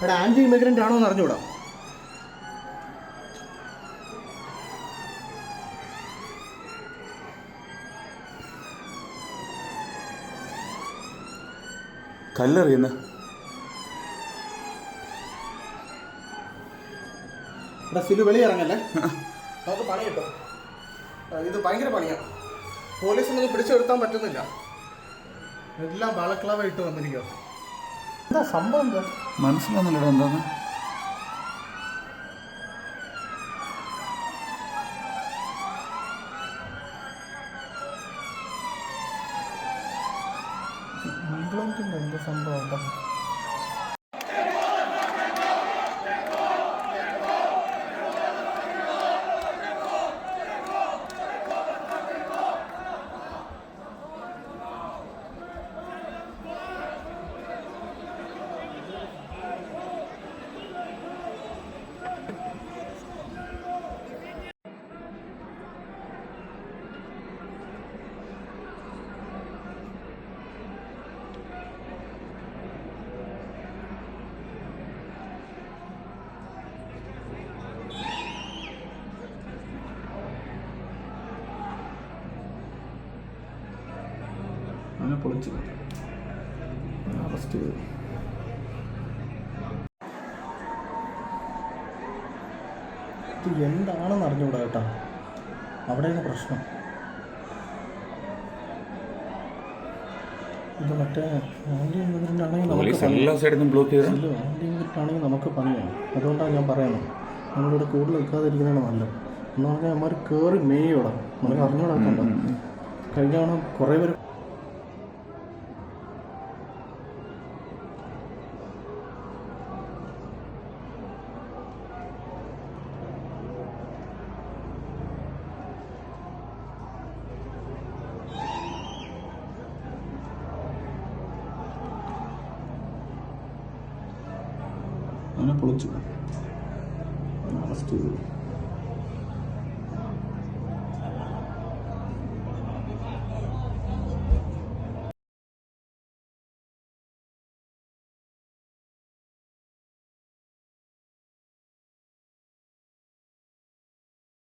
അവിടെ anti immigrant ആണോ എന്ന് അറിഞ്ഞുകൂടാ. കല്ലെറിയുന്ന സിലു വെളിയിറങ്ങല്ലേ, നമുക്ക് പണി കിട്ടും. ഇത് ഭയങ്കര പണിയാണ്. പോലീസിനൊന്നും പിടിച്ചെടുത്താൻ പറ്റുന്നില്ല. എല്ലാം ബാളക്ലാവായിട്ട് വന്നിരിക്കുക. എന്താ സംഭവം? എന്താ മനസ്സിലാവുന്നില്ലടാ എന്താന്ന്. ഇംഗ്ലണ്ടിൻ്റെ എന്താ സംഭവം ഉണ്ടോ? അങ്ങനെ പൊളിച്ചു അറസ്റ്റ് ചെയ്തു. ഇത് എന്താണെന്ന് അറിഞ്ഞുകൂടാ കേട്ടോ. അവിടെയാണ് പ്രശ്നം. ഇത് മറ്റേ ആൻറ്റി ഇമിഗ്രൻ്റ് ആണെങ്കിൽ എല്ലാ സൈഡിൽ ബ്ലോക്ക് ചെയ്തു. ആൻറ്റി ഇമിഗ്രൻ്റ് ആണെങ്കിൽ നമുക്ക് പണിയാണ്. അതുകൊണ്ടാണ് ഞാൻ പറയുന്നത് നമ്മളിവിടെ കൂടുതൽ നിൽക്കാതിരിക്കുന്നതാണ് നല്ലത്. എന്ന് പറഞ്ഞാൽ അമ്മമാർ കയറി മേയോടാ, നമുക്ക് അറിഞ്ഞുകൂടാക്കണ്ട. കഴിഞ്ഞ തവണ കുറേ പേര് അങ്ങനെ പൊളിച്ചു അറസ്റ്റ് ചെയ്തു.